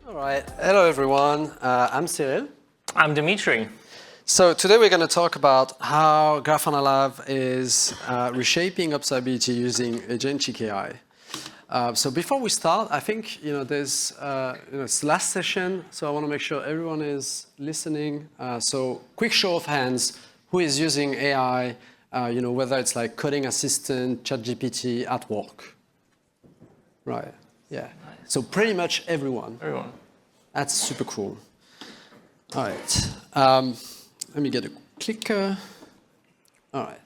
All right. Hello, everyone. I'm Cyril. I'm Dmitry. So today we're going to talk about how Grafana Lab is reshaping observability using Agentic AI. So before we start, I think there's it's the last session, so I want to make sure everyone is listening. So quick show of hands, who is using AI? Whether it's like coding assistant, ChatGPT at work. Right. Yeah. So pretty much everyone. Everyone. That's super cool. All right. Let me get a clicker. All right.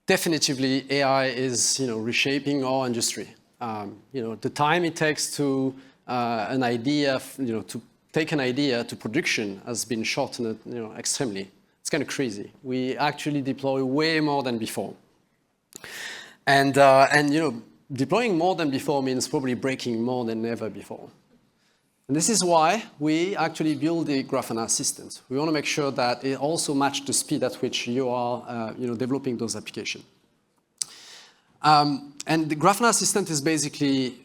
Definitively, AI is reshaping our industry. The time it takes to an idea, to take an idea to production has been shortened, extremely. It's kind of crazy. We actually deploy way more than before, and deploying more than before means probably breaking more than ever before. And this is why we actually build the Grafana Assistant. We want to make sure that it also matches the speed at which you are developing those applications. And the Grafana Assistant is basically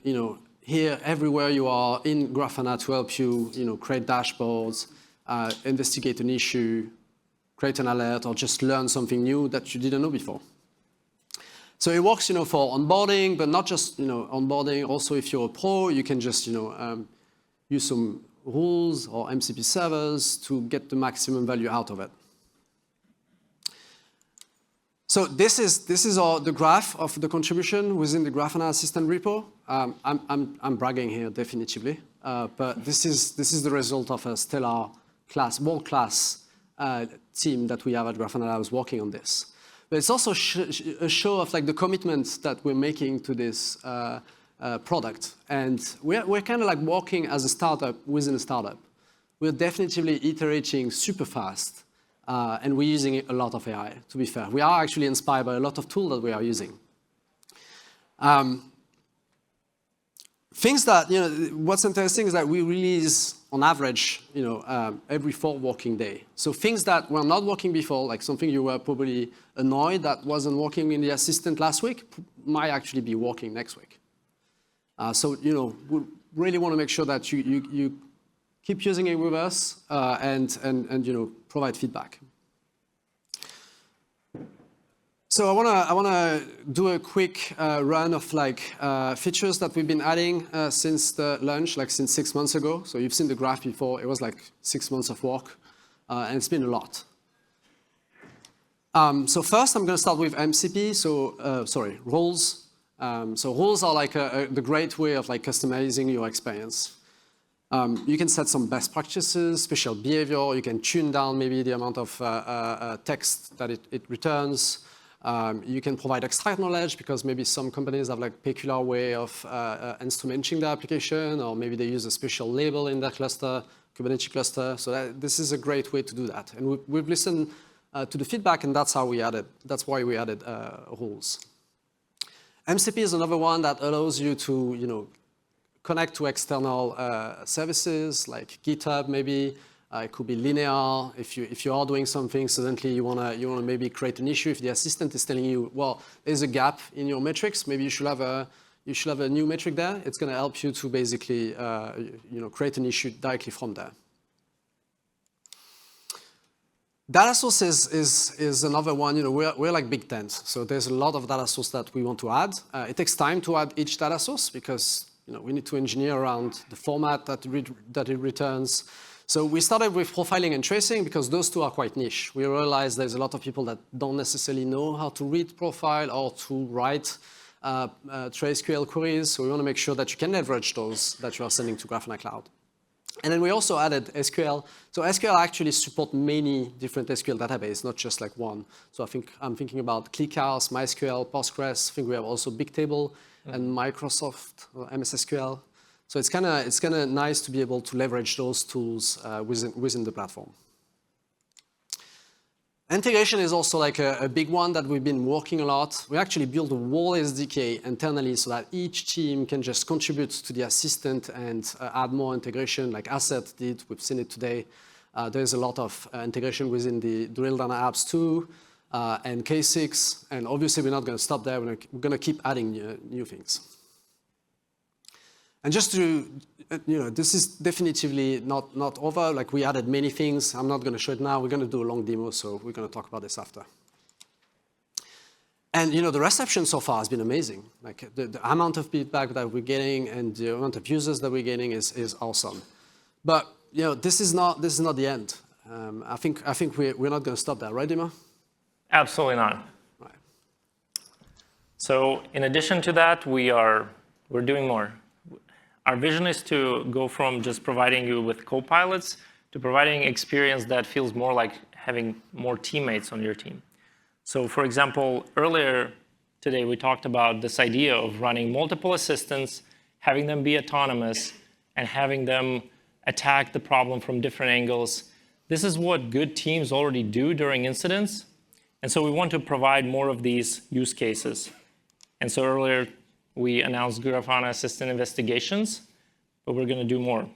here everywhere you are in Grafana to help you create dashboards, investigate an issue, create an alert, or just learn something new that you didn't know before. So it works for onboarding, but not just onboarding. Also, if you're a pro, you can just use some rules or MCP servers to get the maximum value out of it. So this is the graph of the contribution within the Grafana Assistant repo. I'm bragging here, definitively, but this is the result of a stellar world-class team that we have at Grafana Labs working on this. But it's also a show of the commitment that we're making to this product. And we're kind of like working as a startup within a startup. We're definitely iterating super fast, and we're using a lot of AI, to be fair. We are actually inspired by a lot of tools that we are using. Things that, what's interesting is that we release on average, every 4 working days. So things that were not working before, like something you were probably annoyed that wasn't working in the assistant last week, might actually be working next week. So, we really want to make sure that you keep using it with us and provide feedback. So I want to do a quick run of features that we've been adding since the launch, since 6 months ago. So you've seen the graph before. It was 6 months of work, and it's been a lot. So first, I'm going to start with MCP. So roles. So roles are the great way of customizing your experience. You can set some best practices, special behavior. You can tune down maybe the amount of text that it returns. You can provide extract knowledge because maybe some companies have peculiar way of instrumenting the application, or maybe they use a special label in their cluster, Kubernetes cluster. So this is a great way to do that. And we've listened to the feedback, and that's why we added rules. MCP is another one that allows you to connect to external services like GitHub maybe. It could be linear. If you are doing something, suddenly you wanna maybe create an issue. If the assistant is telling you, well, there's a gap in your metrics, maybe you should have a new metric there. It's going to help you to basically create an issue directly from there. Data source is another one. We're like big tent, so there's a lot of data source that we want to add. It takes time to add each data source because we need to engineer around the format that it returns. So we started with profiling and tracing because those two are quite niche. We realized there's a lot of people that don't necessarily know how to read profile or to write trace SQL queries. So we want to make sure that you can leverage those that you are sending to Grafana Cloud. And then we also added SQL. So SQL actually support many different SQL databases, not just one. So I'm thinking about ClickHouse, MySQL, Postgres. I think we have also Bigtable and Microsoft or MS SQL. So it's kind of nice to be able to leverage those tools within the platform. Integration is also a big one that we've been working a lot. We actually built a whole SDK internally so that each team can just contribute to the assistant and add more integration like Asset did. We've seen it today. There's a lot of integration within the drill down apps too, and K6. And obviously, we're not going to stop there. We're going to keep adding new things. And just to, this is definitively not over. Like we added many things. I'm not going to show it now. We're going to do a long demo, so we're going to talk about this after. And the reception so far has been amazing. Like the amount of feedback that we're getting and the amount of users that we're getting is awesome. But this is not the end. I think we're not going to stop there, right, Dima? Absolutely not. Right. So in addition to that, we're doing more. Our vision is to go from just providing you with copilots to providing experience that feels more like having more teammates on your team. So for example, earlier today, we talked about this idea of running multiple assistants, having them be autonomous, and having them attack the problem from different angles. This is what good teams already do during incidents. And so we want to provide more of these use cases. And so earlier, we announced Grafana Assistant investigations, but we're going to do more.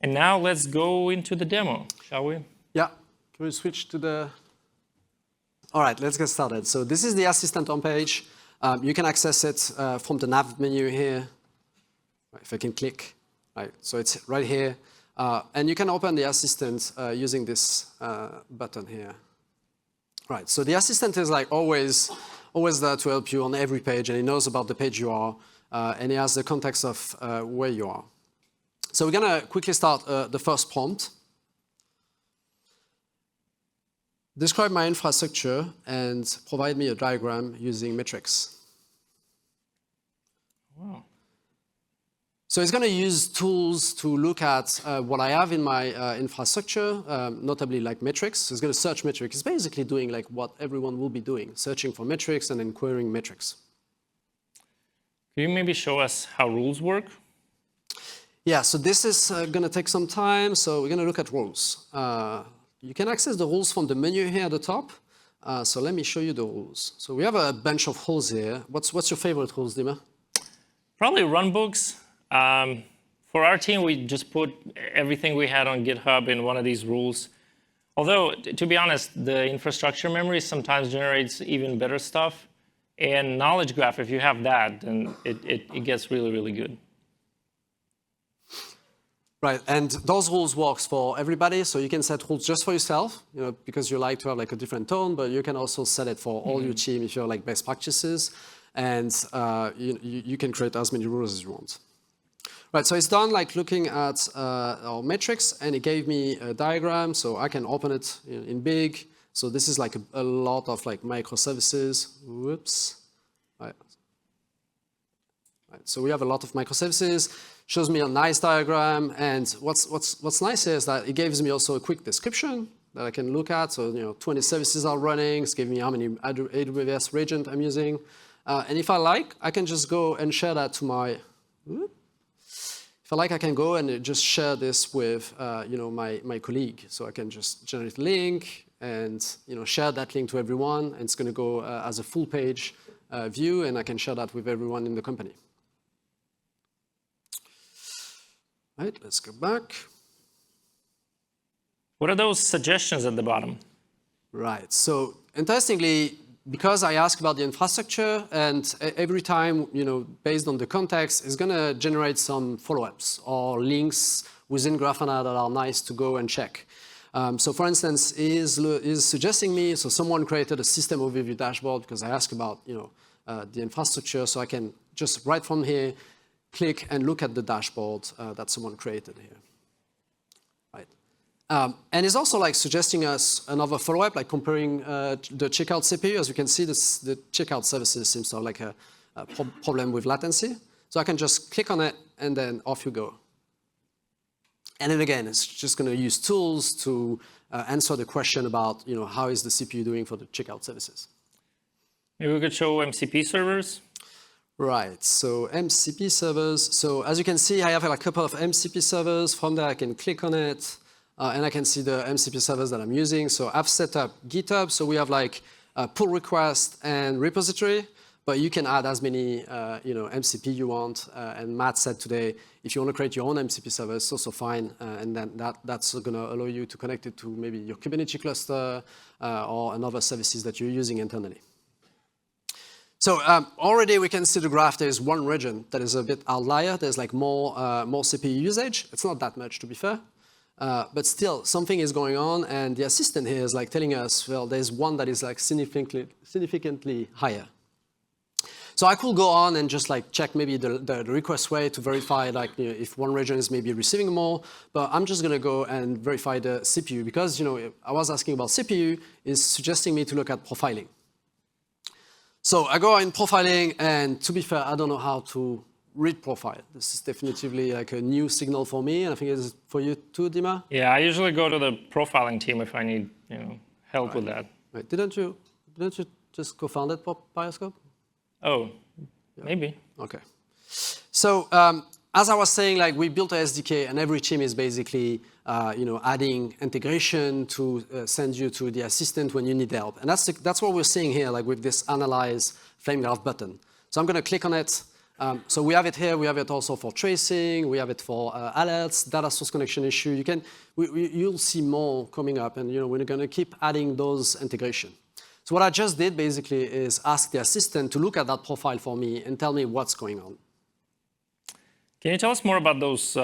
And now let's go into the demo, shall we? Yeah. Can we switch to the... All right, let's get started. So this is the assistant homepage. You can access it from the nav menu here. If I can click. Right, so it's right here. And you can open the assistant using this button here. Right, so the assistant is like always there to help you on every page, and it knows about the page you are, and it has the context of where you are. So we're going to quickly start the first prompt. Describe my infrastructure and provide me a diagram using metrics. Wow. So it's going to use tools to look at what I have in my infrastructure, notably like metrics. So it's going to search metrics. It's basically doing like what everyone will be doing, searching for metrics and then querying metrics. Can you maybe show us how rules work? Yeah, so this is going to take some time. So we're going to look at rules. You can access the rules from the menu here at the top. So let me show you the rules. So we have a bunch of rules here. What's your favorite rules, Dima? Probably runbooks. For our team, we just put everything we had on GitHub in one of these rules. Although, to be honest, the infrastructure memory sometimes generates even better stuff. And knowledge graph, if you have that, then it gets really, really good. Right, and those rules works for everybody. So you can set rules just for yourself, because you like to have like a different tone, but you can also set it for all your team if you're like best practices. And you can create as many rules as you want. Right, so it's done like looking at our metrics, and it gave me a diagram, so I can open it in big. So this is like a lot of like microservices. Whoops. Right. So we have a lot of microservices. Shows me a nice diagram, and what's nice is that it gives me also a quick description that I can look at. So 20 services are running. It's giving me how many AWS regent I'm using, and if I like, I can just go and share that to my. If I like, I can go and just share this with my colleague. So I can just generate a link and share that link to everyone, and it's going to go as a full page view, and I can share that with everyone in the company. Right, let's go back. What are those suggestions at the bottom? Right, so interestingly, because I ask about the infrastructure, and every time, based on the context, it's going to generate some follow-ups or links within Grafana that are nice to go and check. So for instance, is suggesting me, so someone created a system overview dashboard because I asked about the infrastructure, so I can just right from here, click and look at the dashboard that someone created here. Right. And it's also like suggesting us another follow-up, like comparing the checkout CPU. As you can see, the checkout services seems to have like a problem with latency. So I can just click on it, and then off you go. And then again, it's just going to use tools to answer the question about how is the CPU doing for the checkout services. Maybe we could show MCP servers. Right, so MCP servers. So as you can see, I have like a couple of MCP servers. From there, I can click on it, and I can see the MCP servers that I'm using. So I've set up GitHub. So we have like a pull request and repository, but you can add as many MCP you want. And Matt said today, if you want to create your own MCP server, it's also fine. And then that's going to allow you to connect it to maybe your Kubernetes cluster or another services that you're using internally. So already we can see the graph. There is one region that is a bit outlier. There's like more CPU usage. It's not that much, to be fair. But still, something is going on, and the assistant here is like telling us, well, there's one that is like significantly higher. So I could go on and just like check maybe the request way to verify like if one region is maybe receiving more, but I'm just gonna go and verify the CPU because I was asking about CPU is suggesting me to look at profiling. So I go in profiling, and to be fair, I don't know how to read profile. This is definitively like a new signal for me, and I think it's for you too, Dima. Yeah, I usually go to the profiling team if I need help with that. Right. Didn't you just co-found Bioscope? Oh, yeah. Maybe. Okay. So as I was saying, like we built a SDK, and every team is basically adding integration to send you to the assistant when you need help, and that's what we're seeing here, like with this analyze flame graph button. So I'm going to click on it. So we have it here. We have it also for tracing. We have it for alerts, data source connection issue. You'll see more coming up, and we're going to keep adding those integration. So what I just did basically is ask the assistant to look at that profile for me and tell me what's going on. Can you tell us more about those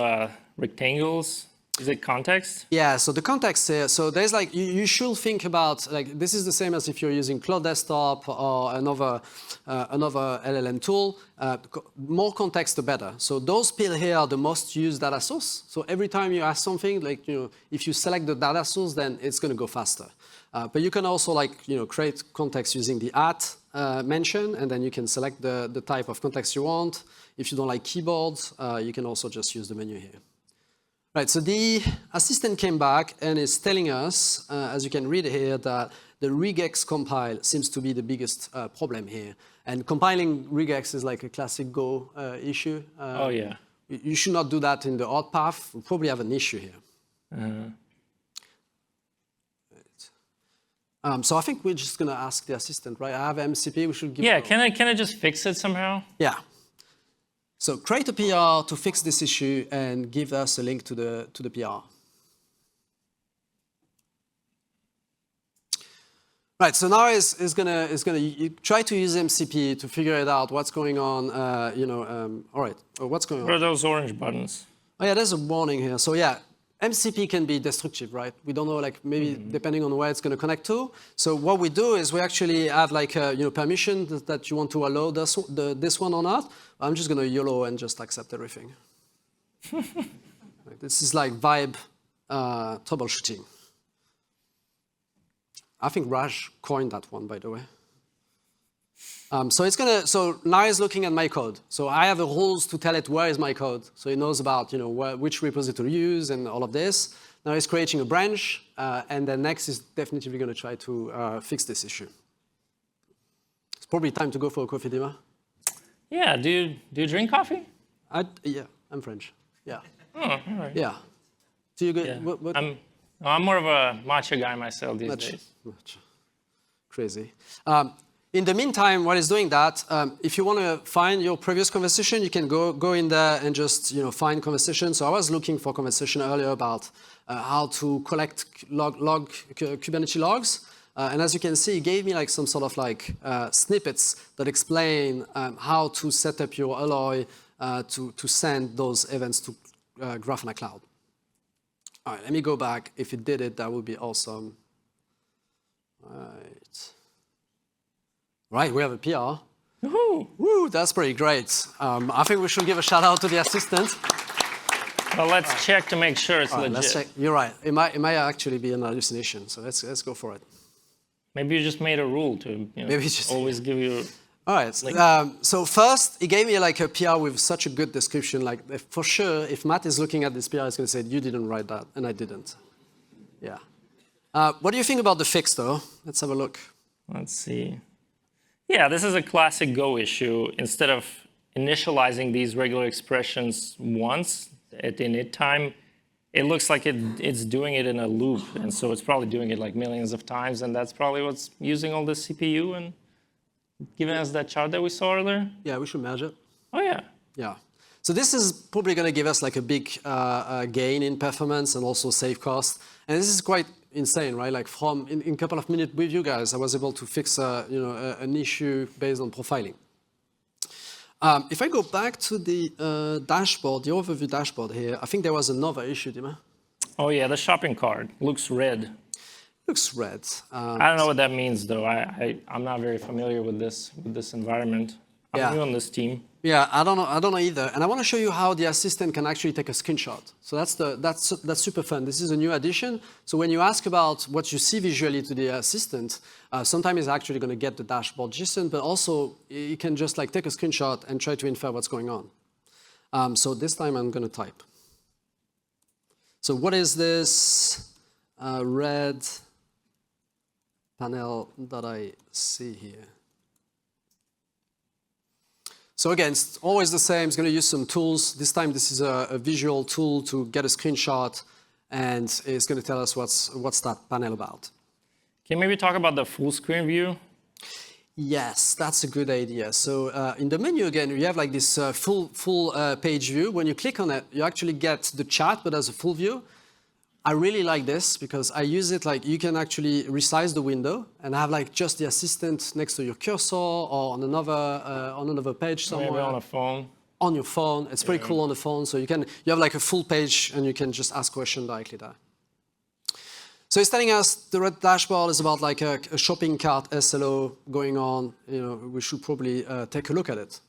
rectangles? Is it context? Yeah, so the context here, so there's like, you should think about, like, this is the same as if you're using Cloud Desktop or another LLM tool. More context, the better. So those pills here are the most used data source. So every time you ask something, like, if you select the data source, then it's going to go faster. But you can also create context using the mention, and then you can select the type of context you want. If you don't like keyboards, you can also just use the menu here. Right, so the assistant came back and is telling us, as you can read here, that the regex compile seems to be the biggest problem here. And compiling regex is like a classic Go issue. Oh, yeah. You should not do that in the odd path. We probably have an issue here. So I think we're just going to ask the assistant, right? I have MCP. We should give. Yeah, can I just fix it somehow? Yeah. So create a PR to fix this issue and give us a link to the PR. Right. So now it's gonna try to use MCP to figure it out what's going on. All right. What's going on? What are those orange buttons? Oh yeah, there's a warning here. So yeah. MCP can be destructive, right? We don't know, like maybe depending on where it's going to connect to. So what we do is we actually have like permission that you want to allow this one or not. I'm just going to YOLO and just accept everything. This is like vibe troubleshooting. I think Raj coined that one, by the way. So now it's looking at my code. So I have rules to tell it where is my code. So it knows about which repository to use and all of this. Now it's creating a branch, and then next is definitely going to try to fix this issue. It's probably time to go for a coffee, Dima. Yeah. Do you drink coffee? Yeah, I'm French. Yeah. Oh, all right. Yeah. Do you go? Yeah. I'm more of a matcha guy myself these days. Matcha. Crazy. In the meantime, while it's doing that, if you want to find your previous conversation, you can go in there and just find conversation. So I was looking for conversation earlier about how to collect Kubernetes logs, and as you can see, it gave me like some sort of like snippets that explain how to set up your Alloy to send those events to Grafana Cloud. All right, let me go back. If it did it, that would be awesome. Right, we have a PR. Woohoo! Woo, that's pretty great. I think we should give a shout out to the assistant. Well, let's check to make sure it's legit. Let's check. You're right. It might actually be an hallucination. So let's go for it. Maybe you just made a rule to always give you. All right. So first, it gave me like a PR with such a good description. Like for sure, if Matt is looking at this PR, he's going to say, "You didn't write that," and I didn't. Yeah. What do you think about the fix, though? Let's have a look. Let's see. Yeah, this is a classic Go issue. Instead of initializing these regular expressions once at the init time, it looks like it's doing it in a loop. And so it's probably doing it like millions of times. And that's probably what's using all the CPU and giving us that chart that we saw earlier. Yeah, we should merge it. Oh, yeah. Yeah. So this is probably going to give us like a big gain in performance and also save cost. And this is quite insane, right? Like in a couple of minutes with you guys, I was able to fix an issue based on profiling. If I go back to the dashboard, the overview dashboard here, I think there was another issue, Dima. Oh yeah, the shopping cart looks red. Looks red. I don't know what that means though. I'm not very familiar with this environment. I'm new on this team. Yeah, I don't know either. And I want to show you how the assistant can actually take a screenshot. So that's super fun. This is a new addition. So when you ask about what you see visually to the assistant, sometimes it's actually going to get the dashboard JSON, but also you can just like take a screenshot and try to infer what's going on. So this time I'm going to type. So what is this red panel that I see here? So again, it's always the same. It's going to use some tools. This time, this is a visual tool to get a screenshot, and it's going to tell us what's that panel about. Can you maybe talk about the full screen view? Yes, that's a good idea. So in the menu, again, you have like this full page view. When you click on it, you actually get the chat, but as a full view. I really like this because I use it like you can actually resize the window and have like just the assistant next to your cursor or on another page somewhere. Maybe on a phone. On your phone. It's pretty cool on the phone. So you have like a full page and you can just ask questions directly there. So it's telling us the red dashboard is about like a shopping cart SLO going on. We should probably take a look at it.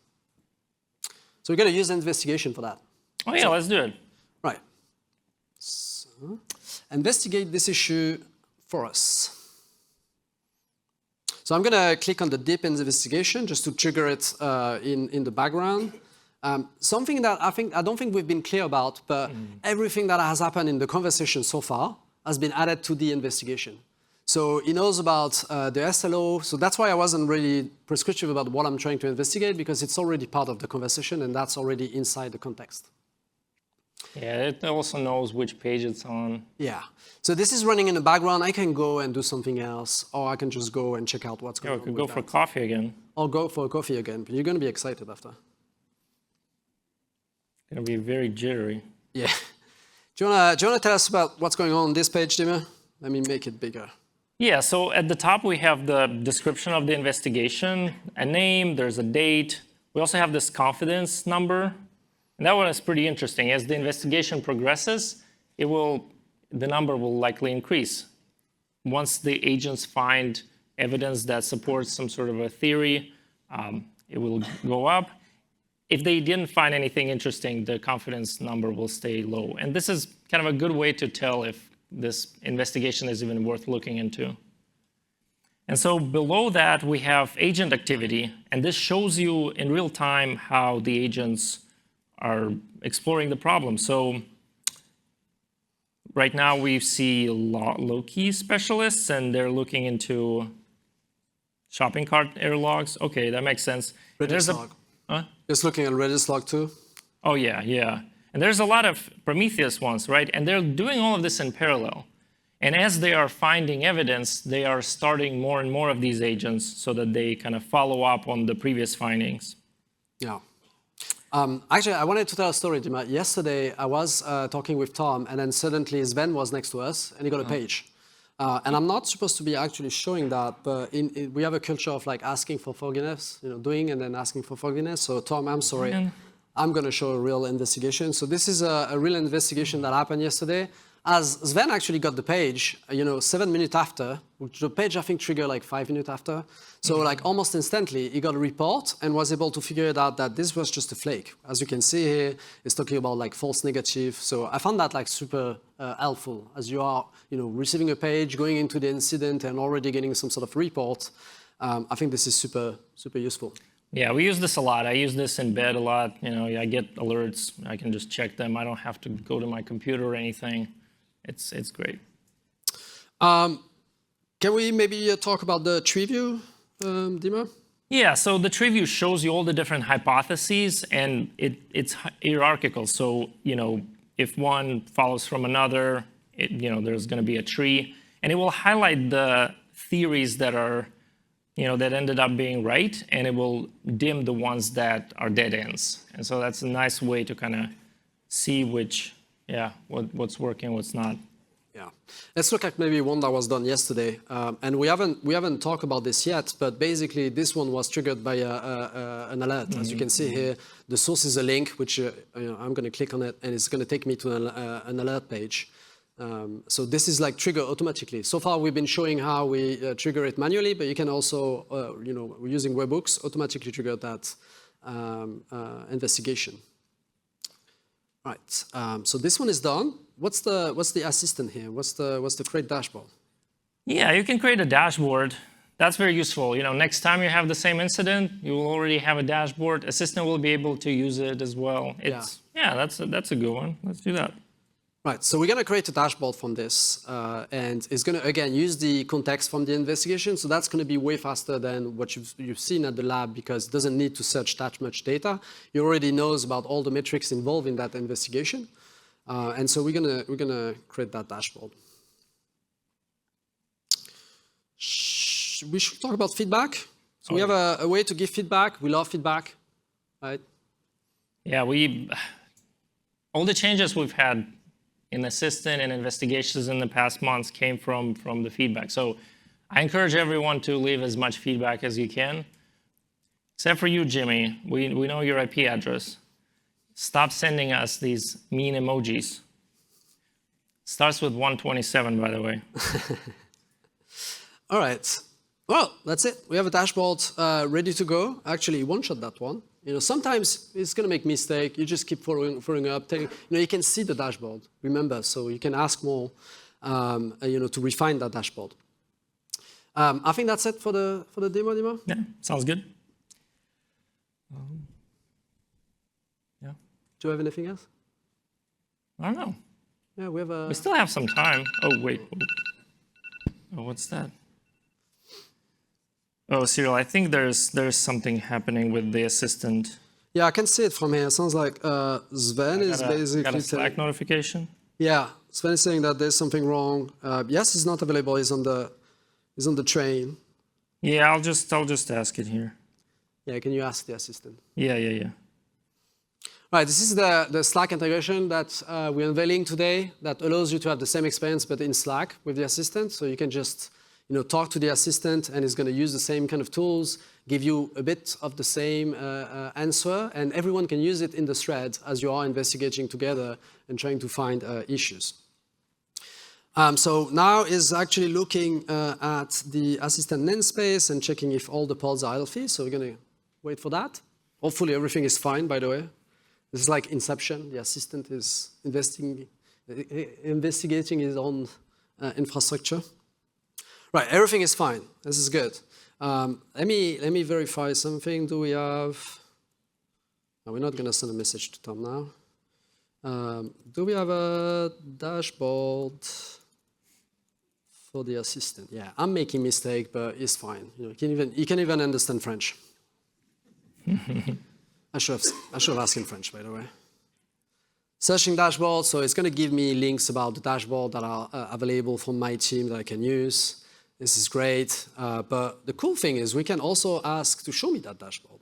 So we're going to use an investigation for that. Oh yeah, let's do it. Right. So, investigate this issue for us. So I'm going to click on the deep investigation just to trigger it in the background. Something that I don't think we've been clear about, but everything that has happened in the conversation so far has been added to the investigation. So he knows about the SLO. So that's why I wasn't really prescriptive about what I'm trying to investigate, because it's already part of the conversation and that's already inside the context. Yeah, it also knows which page it's on. Yeah. So this is running in the background. I can go and do something else, or I can just go and check out what's going on. We could go for coffee again. Or go for a coffee again, but you're going to be excited after. Going to be very jittery. Yeah. Do you want to tell us about what's going on this page, Dima? Let me make it bigger. Yeah, so at the top we have the description of the investigation, a name, there's a date. We also have this confidence number. And that one is pretty interesting. As the investigation progresses, the number will likely increase. Once the agents find evidence that supports some sort of a theory, it will go up. If they didn't find anything interesting, the confidence number will stay low. And this is kind of a good way to tell if this investigation is even worth looking into. And so below that, we have agent activity. And this shows you in real time how the agents are exploring the problem. So right now we see low-key specialists, and they're looking into shopping cart error logs. OK, that makes sense. Regex log. Huh? Just looking at Regex log too. Oh, yeah, yeah. And there's a lot of Prometheus ones, right? And they're doing all of this in parallel. And as they are finding evidence, they are starting more and more of these agents so that they kind of follow up on the previous findings. Yeah. Actually, I wanted to tell a story, Dima. Yesterday, I was talking with Tom, and then suddenly Sven was next to us, and he got a page. And I'm not supposed to be actually showing that, but we have a culture of like asking for forgiveness, doing and then asking for forgiveness. So Tom, I'm sorry. I'm going to show a real investigation. So this is a real investigation that happened yesterday. As Sven actually got the page, 7 minutes after, which the page I think triggered like 5 minutes after. So like almost instantly, he got a report and was able to figure it out that this was just a flake. As you can see here, it's talking about like false negative. So I found that like super helpful as you are, receiving a page, going into the incident and already getting some sort of report. I think this is super, super useful. Yeah, we use this a lot. I use this in bed a lot. I get alerts. I can just check them. I don't have to go to my computer or anything. It's great. Can we maybe talk about the tree view, Dima? Yeah, so the tree view shows you all the different hypotheses, and it's hierarchical. So, if one follows from another, there's going to be a tree. And it will highlight the theories that are, that ended up being right, and it will dim the ones that are dead ends. And so that's a nice way to kind of see what's working, what's not. Yeah. Let's look at maybe one that was done yesterday. And we haven't talked about this yet, but basically this one was triggered by an alert. As you can see here, the source is a link, which I'm going to click on it, and it's going to take me to an alert page. So this is like trigger automatically. So far, we've been showing how we trigger it manually, but you can also, we're using webhooks, automatically trigger that investigation. Right. So this one is done. What's the assistant here? What's the create dashboard? Yeah, you can create a dashboard. That's very useful. Next time you have the same incident, you will already have a dashboard. Assistant will be able to use it as well. Yeah, that's a good one. Let's do that. Right, so we're going to create a dashboard from this, and it's going to, again, use the context from the investigation, so that's going to be way faster than what you've seen at the lab, because it doesn't need to search that much data. It already knows about all the metrics involved in that investigation, and so we're gonna create that dashboard. We should talk about feedback. So we have a way to give feedback. We love feedback, right? Yeah, all the changes we've had in Assistant and investigations in the past months came from the feedback. So I encourage everyone to leave as much feedback as you can. Except for you, Jimmy. We know your IP address. Stop sending us these mean emojis. Starts with 127, by the way. All right. Well, that's it. We have a dashboard ready to go. Actually, one-shot that one. Sometimes it's going to make mistake. You just keep following up. You can see the dashboard, remember, so you can ask more, to refine that dashboard. I think that's it for the demo. Yeah, sounds good. Yeah. Do you have anything else? I don't know. Yeah, we still have some time. Oh, wait. Oh, what's that? Oh, Cyril, I think there's something happening with the assistant. Yeah, I can see it from here. It sounds like Sven is basically... Got a Slack notification? Yeah, Sven is saying that there's something wrong. Yes, it's not available. He's on the train. Yeah, I'll just ask it here. Yeah, can you ask the assistant? Yeah. All right, this is the Slack integration that we're unveiling today that allows you to have the same experience but in Slack with the assistant. So you can just talk to the assistant, and it's going to use the same kind of tools, give you a bit of the same answer, and everyone can use it in the thread as you are investigating together and trying to find issues. So now is actually looking at the assistant namespace and checking if all the pods are healthy. So we're going to wait for that. Hopefully everything is fine, by the way. This is like Inception. The assistant is investigating his own infrastructure. Right, everything is fine. This is good. Let me verify something. Do we have? No, we're not going to send a message to Tom now. Do we have a dashboard for the assistant? Yeah, I'm making mistake, but it's fine. You can even understand French. I should have asked in French, by the way. Searching dashboard, so it's going to give me links about the dashboard that are available from my team that I can use. This is great, but the cool thing is we can also ask to show me that dashboard.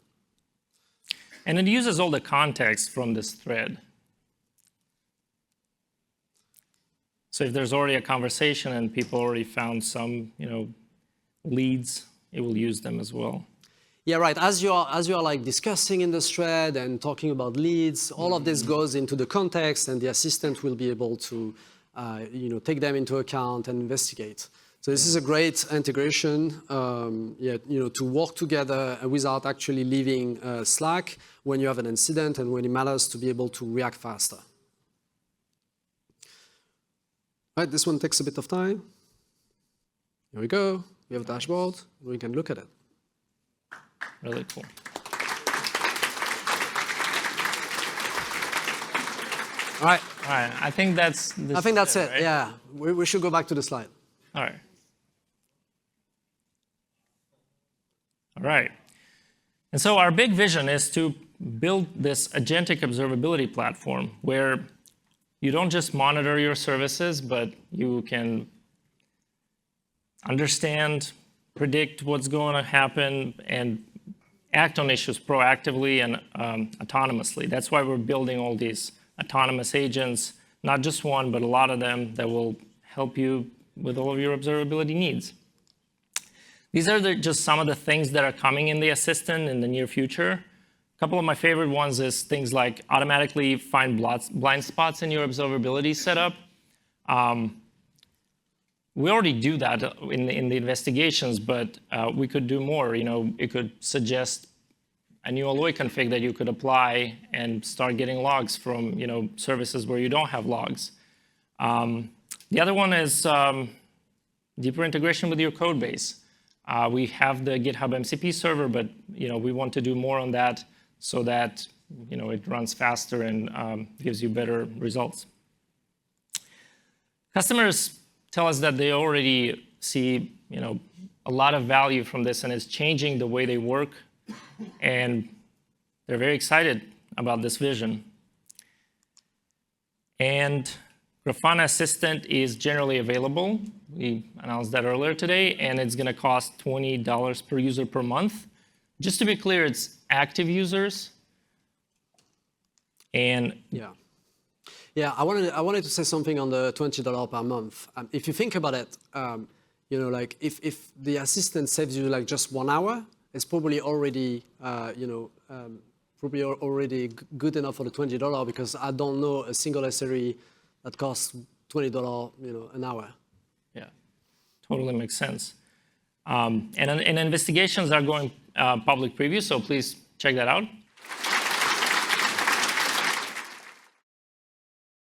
And it uses all the context from this thread. So if there's already a conversation and people already found some, leads, it will use them as well. Yeah, right. As you are like discussing in this thread and talking about leads, all of this goes into the context, and the assistant will be able to, take them into account and investigate. So this is a great integration, to work together without actually leaving Slack when you have an incident and when it matters to be able to react faster. Right, this one takes a bit of time. Here we go. We have a dashboard. We can look at it. Really cool. All right. I think that's it. Right? Yeah. We should go back to the slide. All right. And so our big vision is to build this agentic observability platform where you don't just monitor your services, but you can understand, predict what's going to happen, and act on issues proactively and autonomously. That's why we're building all these autonomous agents, not just one, but a lot of them that will help you with all of your observability needs. These are just some of the things that are coming in the assistant in the near future. A couple of my favorite ones is things like automatically find blind spots in your observability setup. We already do that in the investigations, but we could do more. It could suggest a new alloy config that you could apply and start getting logs from services where you don't have logs. The other one is deeper integration with your code base. We have the GitHub MCP server, but we want to do more on that so that it runs faster and gives you better results. Customers tell us that they already see a lot of value from this, and it's changing the way they work, and they're very excited about this vision. And Grafana Assistant is generally available. We announced that earlier today, and it's going to cost $20 per user per month. Just to be clear, it's active users. And yeah, I wanted to say something on the $20 per month. If you think about it, like if the assistant saves you like just 1 hour, it's probably already already good enough for the $20 because I don't know a single SRE that costs $20 an hour. Yeah, totally makes sense. And investigations are going public preview, so please check that out.